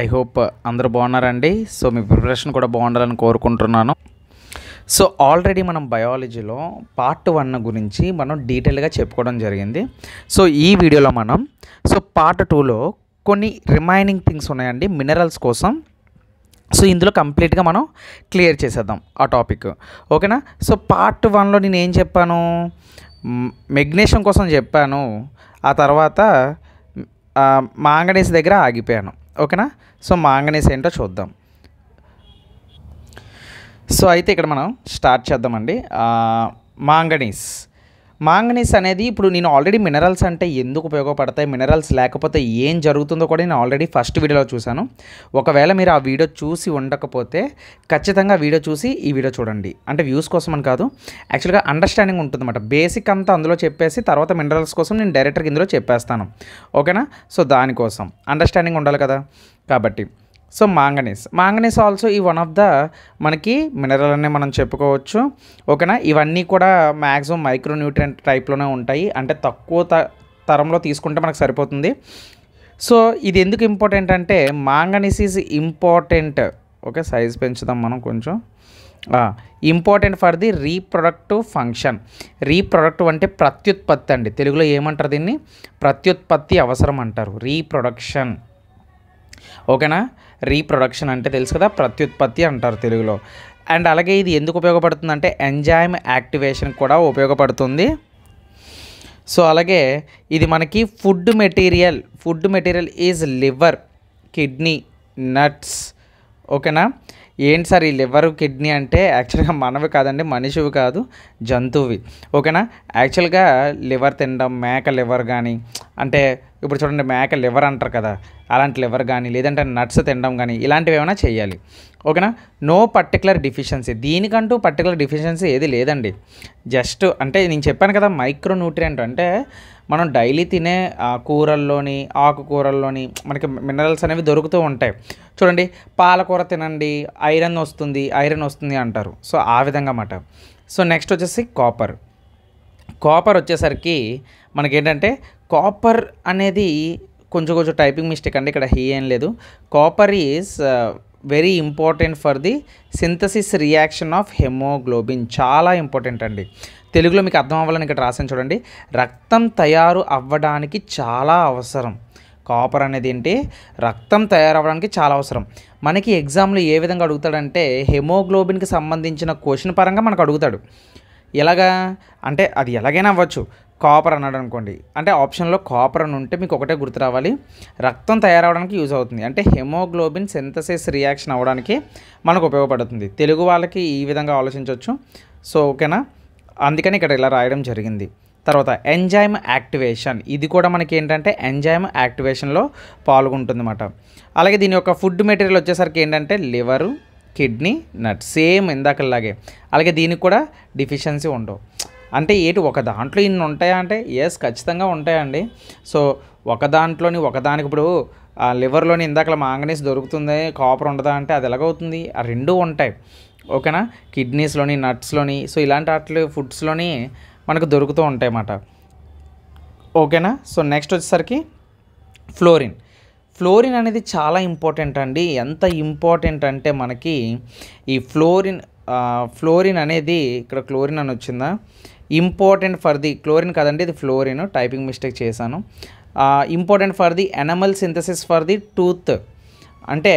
I hope అందరూ బాగున్నారండి. So మీ preparation కూడా బాగుండాలని కోరుకుంటున్నాను. సో ఆల్రెడీ మనం బయాలజీలో పార్ట్ 1 గురించి మనం డీటెయిల్గా చెప్పుకోవడం జరిగింది. సో ఈ వీడియోలో మనం పార్ట్ 2లో కొన్ని రిమైనింగ్ థింగ్స్ ఉన్నాయండి మినరల్స్ కోసం. సో ఇందులో కంప్లీట్గా మనం క్లియర్ చేసేద్దాం ఆ టాపిక్, ఓకేనా. సో పార్ట్ 1లో నేను ఏం చెప్పాను, మెగ్నీషియం కోసం చెప్పాను, ఆ తర్వాత మాంగనీస్ దగ్గర ఆగిపోయాను, ఓకేనా. సో మాంగనీస్ ఏంటో చూద్దాం. సో అయితే ఇక్కడ మనం స్టార్ట్ చేద్దామండి. మాంగనీస్ అనేది ఇప్పుడు నేను ఆల్రెడీ మినరల్స్ అంటే ఎందుకు ఉపయోగపడతాయి, మినరల్స్ లేకపోతే ఏం జరుగుతుందో కూడా నేను ఆల్రెడీ ఫస్ట్ వీడియోలో చూశాను. ఒకవేళ మీరు ఆ వీడియో చూసి ఉండకపోతే ఖచ్చితంగా వీడియో చూసి ఈ వీడియో చూడండి. అంటే వ్యూస్ కోసం అని కాదు, యాక్చువల్గా అండర్స్టాండింగ్ ఉంటుందన్నమాట. బేసిక్ అంతా అందులో చెప్పేసి తర్వాత మినరల్స్ కోసం నేను డైరెక్ట్గా ఇందులో చెప్పేస్తాను, ఓకేనా. సో దానికోసం అండర్స్టాండింగ్ ఉండాలి కదా, కాబట్టి సో మాంగనీస్ ఆల్సో ఈ వన్ ఆఫ్ ద మనకి మినరల్ అనే మనం చెప్పుకోవచ్చు, ఓకేనా. ఇవన్నీ కూడా మ్యాక్సిమం మైక్రోన్యూట్రియంట్ టైప్లోనే ఉంటాయి, అంటే తక్కువ తరంలో తీసుకుంటే మనకు సరిపోతుంది. సో ఇది ఎందుకు ఇంపార్టెంట్ అంటే manganese is important, okay. Size పెంచుదాం మనం కొంచెం. Important for the reproductive function. Reproductive అంటే ప్రత్యుత్పత్తి అండి, తెలుగులో ఏమంటారు దీన్ని, ప్రత్యుత్పత్తి అవసరం అంటారు, రీప్రొడక్షన్, ఓకేనా. రీప్రొడక్షన్ అంటే తెలుసు కదా, ప్రత్యుత్పత్తి అంటారు తెలుగులో. అండ్ అలాగే ఇది ఎందుకు ఉపయోగపడుతుంది అంటే ఎంజైమ్ యాక్టివేషన్ కూడా ఉపయోగపడుతుంది. సో అలాగే ఇది మనకి food material is liver, kidney, nuts, ఓకేనా. ఏంటి సార్ ఈ లివర్ కిడ్నీ అంటే, యాక్చువల్గా మనవి కాదండి, మనిషివి కాదు, జంతువువి, ఓకేనా. యాక్చువల్గా లివర్ తినడం, మేక లివర్ కానీ, అంటే ఇప్పుడు చూడండి మేక లివర్ అంటారు కదా, అలాంటి లివర్ కానీ లేదంటే నట్స్ తినడం కానీ ఇలాంటివి ఏమైనా చేయాలి, ఓకేనా. నో పర్టికులర్ డిఫిషియన్సీ, దీనికంటూ పర్టికులర్ డిఫిషియన్సీ ఏది లేదండి. జస్ట్ అంటే నేను చెప్పాను కదా, మైక్రోన్యూట్రియంట్ అంటే మనం డైలీ తినే కూరల్లోని ఆకుకూరల్లోని మనకి మినరల్స్ అనేవి దొరుకుతూ ఉంటాయి. చూడండి పాలకూర తినండి ఐరన్ వస్తుంది అంటారు. సో ఆ విధంగా అన్నమాట. సో నెక్స్ట్ వచ్చేసి కాపర్ వచ్చేసరికి మనకేంటంటే కాపర్ అనేది కొంచెం టైపింగ్ మిస్టేక్ అండి, ఇక్కడ ఏం లేదు. Copper is very important for the synthesis reaction of haemoglobin, చాలా ఇంపార్టెంట్ అండి. తెలుగులో మీకు అర్థం అవ్వాలని ఇక్కడ రాసాను చూడండి, రక్తం తయారు అవ్వడానికి చాలా అవసరం. కాపర్ అనేది ఏంటి, రక్తం తయారవ్వడానికి చాలా అవసరం. మనకి ఎగ్జామ్లో ఏ విధంగా అడుగుతాడంటే హెమోగ్లోబిన్కి సంబంధించిన క్వశ్చన్ పరంగా మనకు అడుగుతాడు. ఎలాగా అంటే అది ఎలాగైనా అవ్వచ్చు, కాపర్ అన్నాడు అనుకోండి, అంటే ఆప్షన్లో కాపర్ అని ఉంటే మీకు ఒకటే గుర్తు రావాలి, రక్తం తయారవడానికి యూజ్ అవుతుంది, అంటే హెమోగ్లోబిన్ సింథసిస్ రియాక్షన్ అవ్వడానికి మనకు ఉపయోగపడుతుంది. తెలుగు వాళ్ళకి ఈ విధంగా ఆలోచించవచ్చు. సో ఓకేనా, అందుకని ఇక్కడ ఇలా రాయడం జరిగింది. తర్వాత ఎంజైమ్ యాక్టివేషన్, ఇది కూడా మనకి ఏంటంటే ఎంజైమ్ యాక్టివేషన్లో పాల్గొంటుందన్నమాట. అలాగే దీని యొక్క ఫుడ్ మెటీరియల్ వచ్చేసరికి ఏంటంటే లివరు, కిడ్నీ, నట్, సేమ్ ఇందాకలాగే. అలాగే దీనికి కూడా డిఫిషియన్సీ ఉండవు. అంటే ఒక దాంట్లో ఇన్ని ఉంటాయా అంటే ఎస్ ఖచ్చితంగా ఉంటాయండి. సో ఒకదానికి ఇప్పుడు ఆ లివర్లోని ఇందాక మాంగనీస్ దొరుకుతుంది, కాపర్ ఉండదా అంటే అది ఎలాగవుతుంది, ఆ రెండూ ఉంటాయి, ఓకేనా. కిడ్నీస్లోని, నట్స్లోని, సో ఇలాంటి వాటి ఫుడ్స్లోని మనకు దొరుకుతూ ఉంటాయి అన్నమాట, ఓకేనా. సో నెక్స్ట్ వచ్చేసరికి ఫ్లోరిన్ అనేది చాలా ఇంపార్టెంట్ అండి. ఎంత ఇంపార్టెంట్ అంటే మనకి ఈ ఫ్లోరిన్ అనేది, ఇక్కడ క్లోరిన్ అని వచ్చిందా, ఇంపార్టెంట్ ఫర్ ది, క్లోరిన్ కాదండి ఇది ఫ్లోరిన్, టైపింగ్ మిస్టేక్ చేశాను. Important for the enamel synthesis for the tooth, అంటే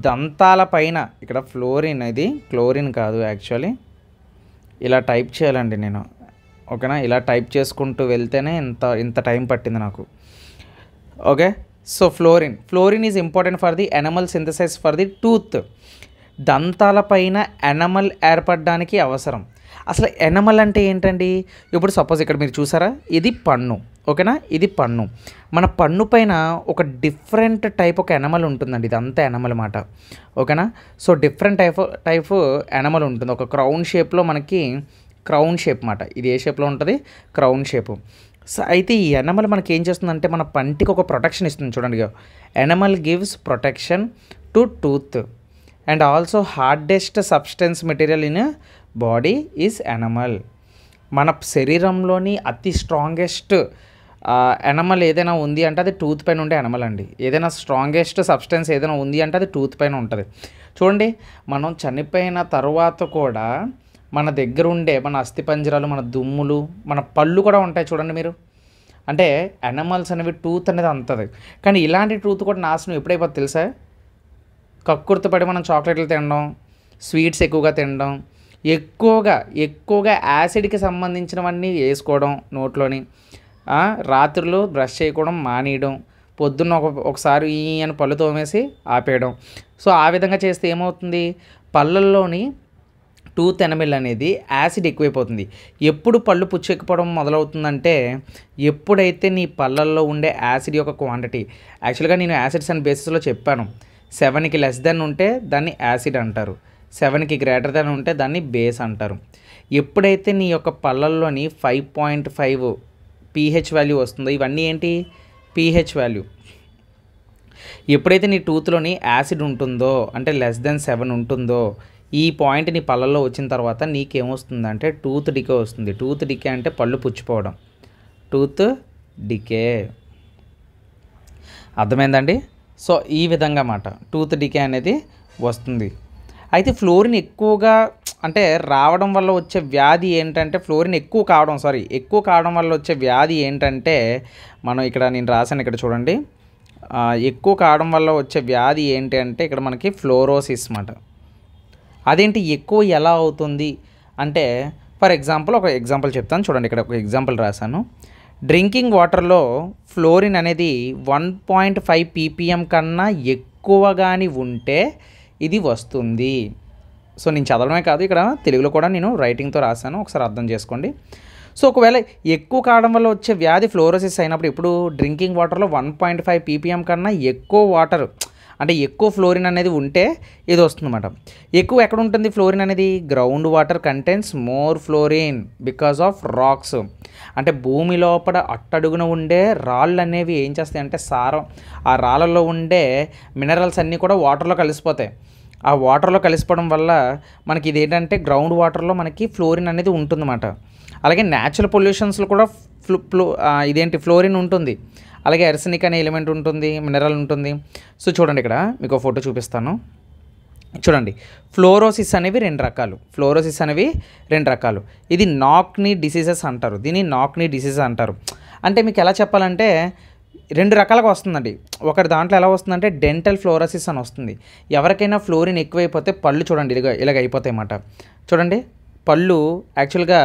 దంతాల పైన, ఇక్కడ ఫ్లోరిన్, ఇది క్లోరిన్ కాదు యాక్చువల్లీ, ఇలా టైప్ చేయాలండి నేను, ఓకేనా. ఇలా టైప్ చేసుకుంటూ వెళ్తేనే ఇంత టైం పట్టింది నాకు, okay. So fluorine is important for the enamel synthesis for the tooth, దంతాల పైన ఎనమల్ ఏర్పడడానికి అవసరం. అసలు ఎనమల్ అంటే ఏంటండి, ఇప్పుడు సపోజ్ ఇక్కడ మీరు చూసారా, ఇది పన్ను, ఓకేనా, ఇది పన్ను. మన పన్ను పైన ఒక డిఫరెంట్ టైప్ ఒక ఎనమల్ ఉంటుందండి, ఇదంతా ఎనమల్ అన్నమాట, ఓకేనా. సో డిఫరెంట్ టైప్ ఎనమల్ ఉంటుంది, ఒక క్రౌన్ షేప్లో, మనకి క్రౌన్ షేప్ అన్నమాట. ఇది ఏ షేప్లో ఉంటుంది, క్రౌన్ షేపు. సో అయితే ఈ ఎనమల్ మనకి ఏం చేస్తుందంటే మన పంటికి ఒక ప్రొటెక్షన్ ఇస్తుంది చూడండి. Enamel gives protection to tooth and also hardest substance material in body is enamel. మన శరీరంలోని అతి స్ట్రాంగెస్ట్ ఎనమల్ ఏదైనా ఉంది అంటే అది టూత్ పైన ఉండే ఎనమల్ అండి. ఏదైనా స్ట్రాంగెస్ట్ సబ్స్టెన్స్ ఏదైనా ఉంది అంటే అది టూత్ పైన ఉంటుంది. చూడండి, మనం చనిపోయిన తర్వాత కూడా మన దగ్గర ఉండే మన అస్థిపంజరాలు, మన దుమ్ములు, మన పళ్ళు కూడా ఉంటాయి చూడండి మీరు. అంటే ఎనమల్స్ అనేవి టూత్ అనేది అంతది. కానీ ఇలాంటి టూత్ కూడా నాశనం ఎప్పుడైపోతుంది తెలుసా? కక్కుర్తిపడి మనం చాక్లెట్లు తినడం, స్వీట్స్ ఎక్కువగా తినడం, ఎక్కువగా యాసిడ్కి సంబంధించినవన్నీ వేసుకోవడం నోట్లోని, రాత్రులు బ్రష్ చేయడం మానేయడం, పొద్దున్న ఒకసారి ఈ అని పళ్ళు తోమేసి ఆపేయడం. సో ఆ విధంగా చేస్తే ఏమవుతుంది, పళ్ళల్లోని టూత్ ఎనమిల్ అనేది యాసిడ్ ఎక్కువైపోతుంది. ఎప్పుడు పళ్ళు పుచ్చెక్కిపోవడం మొదలవుతుందంటే ఎప్పుడైతే నీ పళ్ళల్లో ఉండే యాసిడ్ యొక్క క్వాంటిటీ, యాక్చువల్గా నేను యాసిడ్స్ అండ్ బేసిస్లో చెప్పాను, 7కి లెస్ దెన్ ఉంటే దాన్ని యాసిడ్ అంటారు, 7కి గ్రేటర్ దెన్ ఉంటే దాన్ని బేస్ అంటారు. ఎప్పుడైతే నీ యొక్క పళ్ళల్లోని 5.5 pH వాల్యూ వస్తుందో, ఇవన్నీ ఏంటి pH వాల్యూ, ఎప్పుడైతే నీ టూత్లోని యాసిడ్ ఉంటుందో అంటే లెస్ దెన్ 7 ఉంటుందో, ఈ పాయింట్ నీ పళ్ళల్లో వచ్చిన తర్వాత నీకేమొస్తుందంటే టూత్ డికే వస్తుంది. టూత్ డికే అంటే పళ్ళు పుచ్చిపోవడం, టూత్ డికే. అర్థమైందండి? సో ఈ విధంగా మాట టూత్ డికే అనేది వస్తుంది. అయితే ఫ్లోరిన్ ఎక్కువగా అంటే రావడం వల్ల వచ్చే వ్యాధి ఏంటంటే, ఫ్లోరిన్ ఎక్కువ కావడం వల్ల వచ్చే వ్యాధి ఏంటంటే, మనం ఇక్కడ నేను రాశాను ఇక్కడ చూడండి, ఎక్కువ కావడం వల్ల వచ్చే వ్యాధి ఏంటి అంటే ఇక్కడ మనకి ఫ్లోరోసిస్ మాట. అదేంటి ఎక్కువ ఎలా అవుతుంది అంటే, ఫర్ ఎగ్జాంపుల్ ఒక ఎగ్జాంపుల్ చెప్తాను చూడండి. ఇక్కడ ఒక ఎగ్జాంపుల్ రాశాను. డ్రింకింగ్ వాటర్లో ఫ్లోరిన్ అనేది 1.5 ppm కన్నా ఎక్కువగాని ఉంటే ఇది వస్తుంది. సో నేను చదవడమే కాదు, ఇక్కడ తెలుగులో కూడా నేను రైటింగ్తో రాశాను, ఒకసారి అర్థం చేసుకోండి. సో ఒకవేళ ఎక్కువ కావడం వల్ల వచ్చే వ్యాధి ఫ్లోరోసిస్ అయినప్పుడు ఇప్పుడు డ్రింకింగ్ వాటర్లో 1.5 ppm కన్నా ఎక్కువ వాటర్ అంటే ఎక్కువ ఫ్లోరిన్ అనేది ఉంటే ఇది వస్తుందన్నమాట. ఎక్కువ ఎక్కడ ఉంటుంది ఫ్లోరిన్ అనేది? Ground water contains more fluorine because of rocks. అంటే భూమి లోపల అట్టడుగున ఉండే రాళ్ళు అనేవి ఏం చేస్తాయి అంటే సారం, ఆ రాళ్ళల్లో ఉండే మినరల్స్ అన్నీ కూడా వాటర్లో కలిసిపోతాయి. ఆ వాటర్లో కలిసిపోవడం వల్ల మనకి ఇది ఏంటంటే గ్రౌండ్ వాటర్లో మనకి ఫ్లోరిన్ అనేది ఉంటుందన్నమాట. అలాగే న్యాచురల్ పొల్యూషన్స్లో కూడా ఫ్లోరిన్ ఉంటుంది. అలాగే ఎర్సనిక్ అనే ఎలిమెంట్ ఉంటుంది, మినరల్ ఉంటుంది. సో చూడండి, ఇక్కడ మీకు ఫోటో చూపిస్తాను చూడండి. ఫ్లోరోసిస్ అనేవి రెండు రకాలు. ఇది నాక్నీ డిసీజెస్ అంటారు, దీన్ని నాక్నీ డిసీజ్ అంటారు. అంటే మీకు ఎలా చెప్పాలంటే రెండు రకాలుగా వస్తుందండి. ఒకటి దాంట్లో ఎలా వస్తుందంటే డెంటల్ ఫ్లోరోసిస్ అని వస్తుంది. ఎవరికైనా ఫ్లోరిన్ ఎక్కువైపోతే పళ్ళు చూడండి ఇలాగ అయిపోతాయి అన్నమాట. చూడండి, పళ్ళు యాక్చువల్గా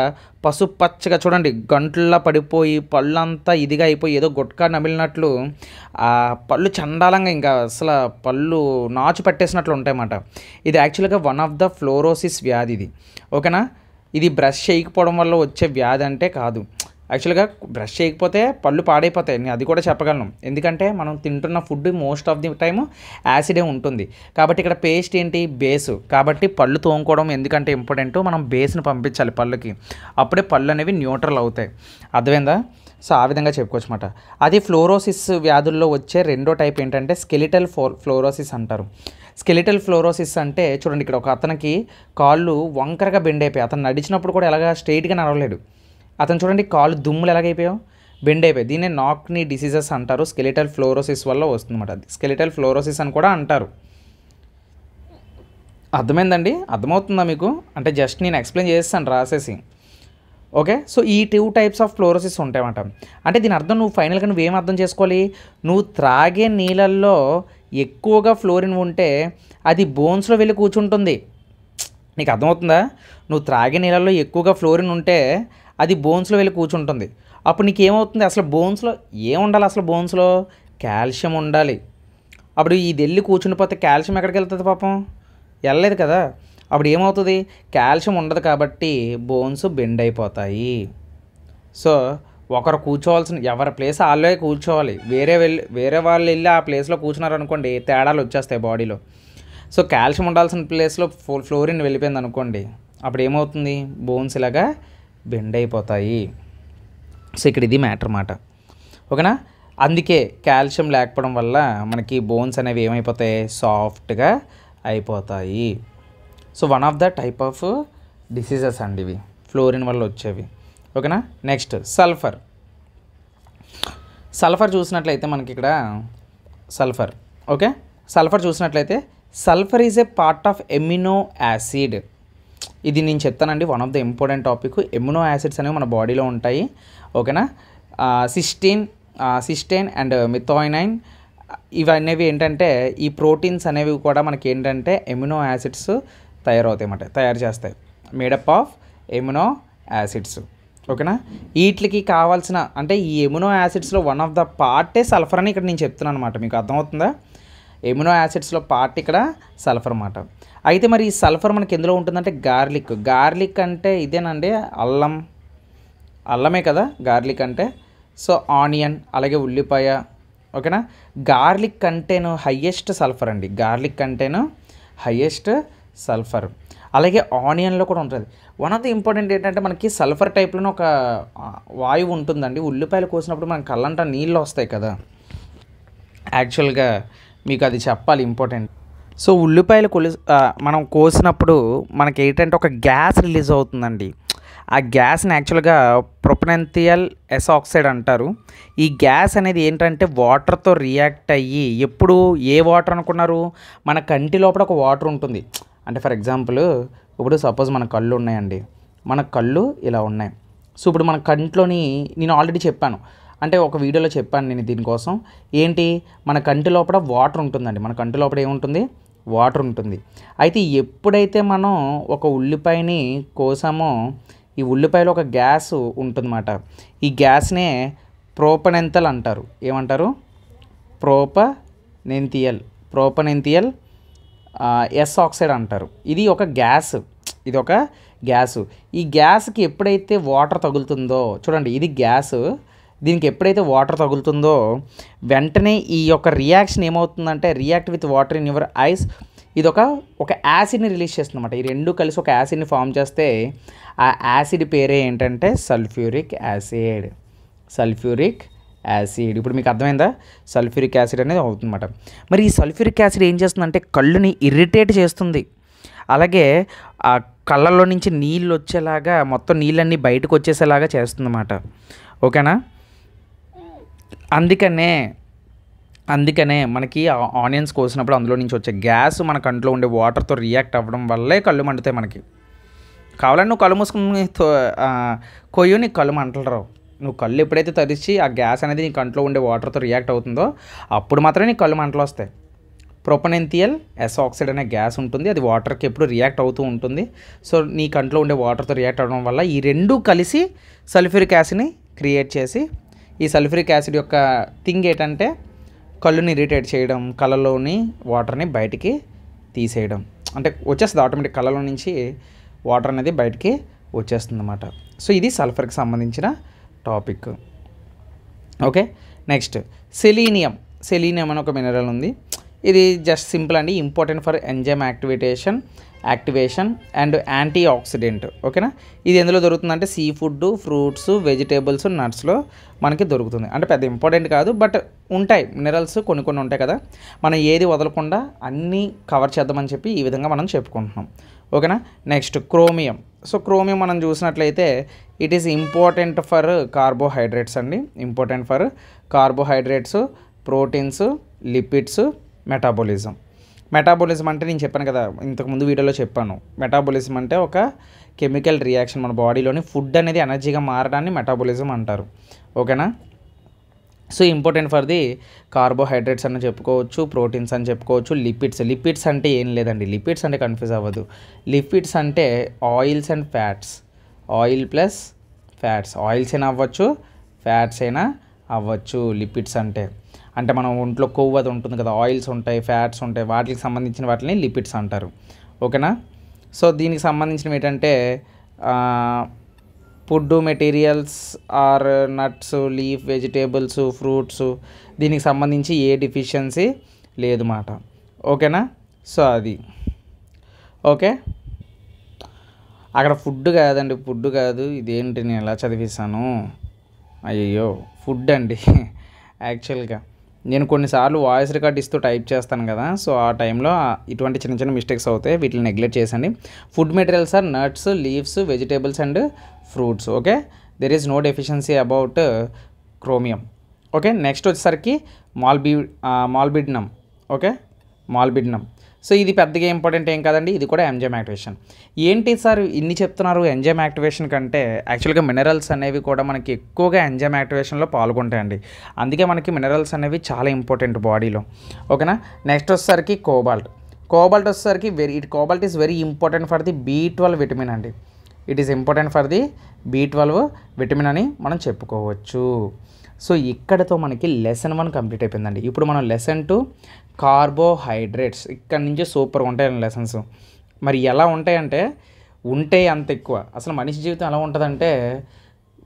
పసుపు పచ్చగా చూడండి గంటల్లో పడిపోయి పళ్ళంతా ఇదిగా అయిపోయి ఏదో గుట్కా నమిలినట్లు ఆ పళ్ళు చండాలంగా ఇంకా అసలు పళ్ళు నాచు పట్టేసినట్లు ఉంటాయన్నమాట. ఇది యాక్చువల్గా వన్ ఆఫ్ ద ఫ్లోరోసిస్ వ్యాధి ఇది. ఓకేనా? ఇది బ్రష్ చేయకపోవడం వల్ల వచ్చే వ్యాధి అంటే కాదు. యాక్చువల్గా బ్రష్ చేయకపోతే పళ్ళు పాడైపోతాయి, నేను అది కూడా చెప్పగలను. ఎందుకంటే మనం తింటున్న food most of the time యాసిడే ఉంటుంది. కాబట్టి ఇక్కడ పేస్ట్ ఏంటి? బేసు. కాబట్టి పళ్ళు తోముకోవడం ఎందుకంటే ఇంపార్టెంట్, మనం బేస్ని పంపించాలి పళ్ళకి, అప్పుడే పళ్ళు అనేవి న్యూట్రల్ అవుతాయి. అర్థమైందా? సో ఆ విధంగా చెప్పుకోవచ్చు అన్నమాట. అది ఫ్లోరోసిస్ వ్యాధుల్లో వచ్చే రెండో టైప్ ఏంటంటే స్కెలిటల్ ఫ్లోరోసిస్ అంటారు. స్కెలిటల్ ఫ్లోరోసిస్ అంటే చూడండి, ఇక్కడ ఒక అతనికి కాళ్ళు వంకరగా బెండ్ అయిపోయి, అతను నడిచినప్పుడు కూడా ఎలాగా స్ట్రైట్గా నడవలేడు. అతను చూడండి కాళ్ళు దుమ్ములు ఎలాగైపోయావు, బెండ్ అయిపోయి. దీన్నే నాక్నీ డిసీజెస్ అంటారు. స్కెలిటల్ ఫ్లోరోసిస్ వల్ల వస్తుందన్నమాట. స్కెలిటల్ ఫ్లోరోసిస్ అని కూడా అంటారు. అర్థమైందండి? అర్థమవుతుందా మీకు? అంటే జస్ట్ నేను ఎక్స్ప్లెయిన్ చేస్తాను రాసేసి. ఓకే, సో ఈ 2 టైప్స్ ఆఫ్ ఫ్లోరోసిస్ ఉంటాయన్నమాట. అంటే దీని అర్థం నువ్వు ఫైనల్గా నువ్వేం అర్థం చేసుకోవాలి, నువ్వు త్రాగే నీళ్ళల్లో ఎక్కువగా ఫ్లోరిన్ ఉంటే అది బోన్స్లో వెళ్ళి కూర్చుంటుంది. నీకు అర్థమవుతుందా? నువ్వు త్రాగే నీళ్ళల్లో ఎక్కువగా ఫ్లోరిన్ ఉంటే అది బోన్స్లో వెళ్ళి కూర్చుంటుంది. అప్పుడు నీకు ఏమవుతుంది? అసలు బోన్స్లో ఏముండాలి? అసలు బోన్స్లో కాల్షియం ఉండాలి. అప్పుడు ఇది వెళ్ళి కూర్చుండిపోతే కాల్షియం ఎక్కడికి వెళ్తుంది పాపం? వెళ్ళలేదు కదా. అప్పుడు ఏమవుతుంది? కాల్షియం ఉండదు కాబట్టి బోన్స్ బెండ్ అయిపోతాయి. సో ఒకరు కూర్చోవాల్సిన ఎవరి ప్లేస్ వాళ్ళే కూర్చోవాలి. వేరే వాళ్ళు వెళ్ళి ఆ ప్లేస్లో కూర్చున్నారనుకోండి తేడాలు వచ్చేస్తాయి బాడీలో. సో కాల్షియం ఉండాల్సిన ప్లేస్లో ఫ్లోరిన్ వెళ్ళిపోయింది అనుకోండి, అప్పుడు ఏమవుతుంది? బోన్స్ ఇలాగా బెండ్ అయిపోతాయి. సో ఇక్కడ ఇది మ్యాటర్ అన్నమాట. ఓకేనా? అందుకే కాల్షియం లేకపోవడం వల్ల మనకి బోన్స్ అనేవి ఏమైపోతాయి? సాఫ్ట్గా అయిపోతాయి. So one of the type of diseases అండి ఇవి, ఫ్లోరిన్ వల్ల వచ్చేవి. ఓకేనా? Next sulphur. సల్ఫర్ చూసినట్లయితే మనకి ఇక్కడ సల్ఫర్, ఓకే, సల్ఫర్ చూసినట్లయితే sulphur is a part of amino acid. ఇది నేను చెప్తానండి, one of the important topic. Amino acids అనేవి మన బాడీలో ఉంటాయి, ఓకేనా. సిస్టైన్ అండ్ మిథాయినైన్ ఇవనేవి ఏంటంటే ఈ ప్రోటీన్స్ అనేవి కూడా మనకి ఏంటంటే ఎమినో యాసిడ్స్ తయారు చేస్తాయి, మేడప్ ఆఫ్ ఎమినో యాసిడ్స్, ఓకేనా. వీటికి కావాల్సిన అంటే ఈ ఎమినో యాసిడ్స్లో వన్ ఆఫ్ ద పార్టే సల్ఫర్ అని ఇక్కడ నేను చెప్తున్నాను అనమాట. మీకు అర్థమవుతుందా? ఎమినో యాసిడ్స్లో పార్ట్ ఇక్కడ సల్ఫర్ అన్నమాట. అయితే మరి ఈ సల్ఫర్ మనకి ఎందులో ఉంటుందంటే గార్లిక్ అంటే ఇదేనండి, అల్లమే కదా గార్లిక్ అంటే. సో ఆనియన్, అలాగే ఉల్లిపాయ, ఓకేనా. గార్లిక్ కంటేను హయ్యెస్ట్ సల్ఫర్ అండి, గార్లిక్ కంటేను హయ్యెస్ట్ సల్ఫర్. అలాగే ఆనియన్లో కూడా ఉంటుంది. వన్ ఆఫ్ ది ఇంపార్టెంట్ ఏంటంటే మనకి సల్ఫర్ టైప్లోనే ఒక వాయువు ఉంటుందండి. ఉల్లిపాయలు కోసినప్పుడు మనకి కళ్ళంట నీళ్ళు వస్తాయి కదా, యాక్చువల్గా మీకు అది చెప్పాలి, ఇంపార్టెంట్. సో ఉల్లిపాయలు మనం కోసినప్పుడు మనకి ఏంటంటే ఒక గ్యాస్ రిలీజ్ అవుతుందండి. ఆ గ్యాస్ని యాక్చువల్గా ప్రొపనెంథియల్ ఎసాక్సైడ్ అంటారు. ఈ గ్యాస్ అనేది ఏంటంటే వాటర్తో రియాక్ట్ అయ్యి, ఎప్పుడు ఏ వాటర్ అనుకున్నారు, మన కంటి లోపల ఒక వాటర్ ఉంటుంది. అంటే ఫర్ ఎగ్జాంపుల్ ఇప్పుడు సపోజ్ మన కళ్ళు ఉన్నాయండి, మన కళ్ళు ఇలా ఉన్నాయి. సో ఇప్పుడు మన కంట్లోని నేను ఆల్రెడీ చెప్పాను, అంటే ఒక వీడియోలో చెప్పాను నేను దీనికోసం, ఏంటి మన కంటి లోపల వాటర్ ఉంటుందండి. మన కంటి లోపల ఏముంటుంది? వాటర్ ఉంటుంది. అయితే ఎప్పుడైతే మనం ఒక ఉల్లిపాయని కోసామో ఈ ఉల్లిపాయలో ఒక గ్యాస్ ఉంటుందన్నమాట. ఈ గ్యాస్నే ప్రోపనెంథల్ అంటారు. ఏమంటారు? ప్రోపనెంథియల్ ఎస్ ఆక్సైడ్ అంటారు. ఇది ఒక గ్యాస్. ఈ గ్యాస్కి ఎప్పుడైతే వాటర్ తగులుతుందో, చూడండి ఇది గ్యాస్, దీనికి ఎప్పుడైతే వాటర్ తగులుతుందో వెంటనే ఈ యొక్క రియాక్షన్ ఏమవుతుందంటే react with water in your eyes, ఇది ఒక యాసిడ్ని రిలీజ్ చేస్తుంది అన్నమాట. ఈ రెండు కలిసి ఒక యాసిడ్ని ఫామ్ చేస్తే ఆ యాసిడ్ పేరే ఏంటంటే సల్ఫ్యూరిక్ యాసిడ్. ఇప్పుడు మీకు అర్థమైందా? సల్ఫ్యూరిక్ యాసిడ్ అనేది అవుతుందన్నమాట. మరి ఈ సల్ఫ్యూరిక్ యాసిడ్ ఏం చేస్తుందంటే కళ్ళుని ఇరిటేట్ చేస్తుంది, అలాగే ఆ కళ్ళల్లో నుంచి నీళ్ళు వచ్చేలాగా, మొత్తం నీళ్ళన్నీ బయటకు వచ్చేసేలాగా చేస్తుందన్నమాట, ఓకేనా. అందుకనే మనకి ఆనియన్స్ కోసినప్పుడు అందులో నుంచి వచ్చే గ్యాస్ మన కంట్లో ఉండే వాటర్తో రియాక్ట్ అవ్వడం వల్లే కళ్ళు మండుతాయి మనకి. కావాలని నువ్వు కళ్ళు మూసుకుని కొయ్యు, నీకు కళ్ళు మంటలు రావు. నువ్వు కళ్ళు ఎప్పుడైతే తరిచి ఆ గ్యాస్ అనేది నీ కంట్లో ఉండే వాటర్తో రియాక్ట్ అవుతుందో అప్పుడు మాత్రమే నీ కళ్ళు మంటలు వస్తాయి. ప్రొపనెంథియల్ ఎసాక్సైడ్ అనే గ్యాస్ ఉంటుంది, అది వాటర్కి ఎప్పుడు రియాక్ట్ అవుతూ ఉంటుంది. సో నీ కంట్లో ఉండే వాటర్తో రియాక్ట్ అవ్వడం వల్ల ఈ రెండు కలిసి సల్ఫ్యూరిక్ యాసిడ్ని క్రియేట్ చేసి, ఈ సల్ఫ్యూరిక్ యాసిడ్ యొక్క థింగ్ ఏంటంటే కళ్ళుని ఇరిటేట్ చేయడం, కళ్ళలోని వాటర్ని బయటికి తీసేయడం, అంటే వచ్చేస్తుంది ఆటోమేటిక్, కళ్ళలో నుంచి వాటర్ అనేది బయటికి వచ్చేస్తుంది అన్నమాట. సో ఇది సల్ఫర్కి సంబంధించిన టాపిక్, ఓకే. నెక్స్ట్ సెలీనియం అని ఒక మినరల్ ఉంది. ఇది జస్ట్ సింపుల్ అండి, important for enzyme activation and anti oxidant, ఓకేనా. ఇది ఎందులో దొరుకుతుందంటే సీ ఫుడ్, ఫ్రూట్స్, వెజిటేబుల్స్, నట్స్లో మనకి దొరుకుతుంది. అంటే పెద్ద ఇంపార్టెంట్ కాదు, బట్ ఉంటాయి మినరల్స్ కొన్ని ఉంటాయి కదా, మనం ఏది వదలకుండా అన్నీ కవర్ చేద్దామని చెప్పి ఈ విధంగా మనం చెప్పుకుంటున్నాం, ఓకేనా. Next chromium. సో క్రోమియం మనం చూసినట్లయితే it is important for carbohydrates అండి, important for carbohydrates, proteins, lipids, metabolism అంటే నేను చెప్పాను కదా, ఇంతకుముందు వీడియోలో చెప్పాను. మెటాబోలిజం అంటే ఒక కెమికల్ రియాక్షన్, మన బాడీలోని ఫుడ్ అనేది ఎనర్జీగా మారడాన్ని మెటాబోలిజం అంటారు, ఓకేనా. So important for the carbohydrates అని చెప్పుకోవచ్చు, ప్రోటీన్స్ అని చెప్పుకోవచ్చు. లిపిడ్స్ అంటే ఏం లేదండి, లిపిడ్స్ అంటే కన్ఫ్యూజ్ అవ్వదు. లిపిడ్స్ అంటే oils and fats, oil plus fats, oils అయినా అవ్వచ్చు, ఫ్యాట్స్ అయినా అవ్వచ్చు. లిపిడ్స్ అంటే మనం ఒంట్లో కొవ్వు అది ఉంటుంది కదా, ఆయిల్స్ ఉంటాయి, ఫ్యాట్స్ ఉంటాయి, వాటికి సంబంధించిన వాటిని లిపిడ్స్ అంటారు, ఓకేనా. సో దీనికి సంబంధించినవి ఏంటంటే food materials are nuts, leaf, vegetables, fruits, దీనికి సంబంధించి ఏ డిఫిషియన్సీ లేదు మాట, ఓకేనా. సో అది ఓకే. అక్కడ ఫుడ్ కాదు, ఇదేంటి నేను ఎలా చదివిస్తాను, అయ్యో ఫుడ్ అండి. యాక్చువల్గా నేను కొన్నిసార్లు వాయిస్ రికార్డ్ ఇస్తూ టైప్ చేస్తాను కదా, సో ఆ టైంలో ఇటువంటి చిన్న మిస్టేక్స్ అవుతాయి, వీటిని నెగ్లెక్ట్ చేసండి. Food materials are nuts, leaves, vegetables and fruits, okay. There is no deficiency about chromium, okay, next వచ్చేసరికి మాల్బిడినం. ఓకే, మాల్బిడినం. సో ఇది పెద్దగా ఇంపార్టెంట్ ఏం కాదండి, ఇది కూడా ఎంజైమ్ యాక్టివేషన్. ఏంటి సార్ ఇన్ని చెప్తున్నారు ఎంజైమ్ యాక్టివేషన్ కంటే? యాక్చువల్గా మినరల్స్ అనేవి కూడా మనకి ఎక్కువగా ఎంజైమ్ యాక్టివేషన్లో పాల్గొంటాయండి. అందుకే మనకి మినరల్స్ అనేవి చాలా ఇంపార్టెంట్ బాడీలో. ఓకేనా. నెక్స్ట్ వచ్చేసరికి కోబాల్ట్ వచ్చేసరికి cobalt is very important for the B12 vitamin అండి. It is important for the B12 vitamin అని మనం చెప్పుకోవచ్చు. సో ఇక్కడతో మనకి లెసన్ 1 కంప్లీట్ అయిపోయిందండి. ఇప్పుడు మనం లెసన్ 2 కార్బోహైడ్రేట్స్. ఇక్కడ నుంచి సూపర్గా ఉంటాయండి లెసన్స్. మరి ఎలా ఉంటాయంటే ఉంటే అంత ఎక్కువ. అసలు మనిషి జీవితం ఎలా ఉంటుందంటే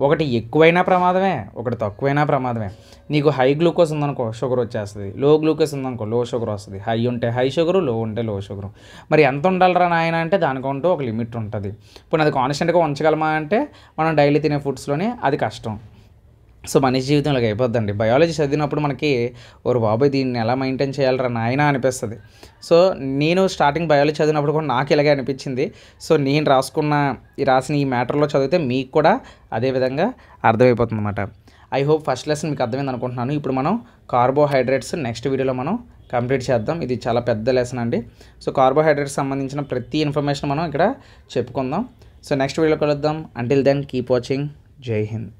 ఒకటి ఎక్కువైనా ప్రమాదమే, ఒకటి తక్కువైనా ప్రమాదమే. నీకు హై గ్లూకోజ్ ఉందనుకో షుగర్ వచ్చేస్తుంది, లో గ్లూకోజ్ ఉందనుకో లో షుగర్ వస్తుంది. హై ఉంటే హై షుగరు, లో ఉంటే లో షుగరు. మరి ఎంత ఉండాలిరా నాయన అంటే దానికంటూ ఒక లిమిట్ ఉంటుంది. ఇప్పుడు అది కాన్స్టెంట్గా ఉంచగలమా అంటే మనం డైలీ తినే ఫుడ్స్లోనే అది కష్టం. సో మనిషి జీవితం ఇలాగ అయిపోద్దండి. బయాలజీ చదివినప్పుడు మనకి ఓరు బాబాయ్ దీన్ని ఎలా మెయింటైన్ చేయాలరా నాయన అనిపిస్తుంది. సో నేను స్టార్టింగ్ బయాలజీ చదివినప్పుడు కూడా నాకు ఇలాగే అనిపించింది. సో నేను రాసిన ఈ మ్యాటర్లో చదివితే మీకు కూడా అదే విధంగా అర్థమైపోతుంది అన్నమాట. ఐ హోప్ ఫస్ట్ లెసన్ మీకు అర్థమైంది అనుకుంటున్నాను. ఇప్పుడు మనం కార్బోహైడ్రేట్స్ నెక్స్ట్ వీడియోలో మనం కంప్లీట్ చేద్దాం. ఇది చాలా పెద్ద లెసన్ అండి. సో కార్బోహైడ్రేట్స్ సంబంధించిన ప్రతి ఇన్ఫర్మేషన్ మనం ఇక్కడ చెప్పుకుందాం. సో నెక్స్ట్ వీడియోలో కలుద్దాం. Until then keep watching. జై హింద్.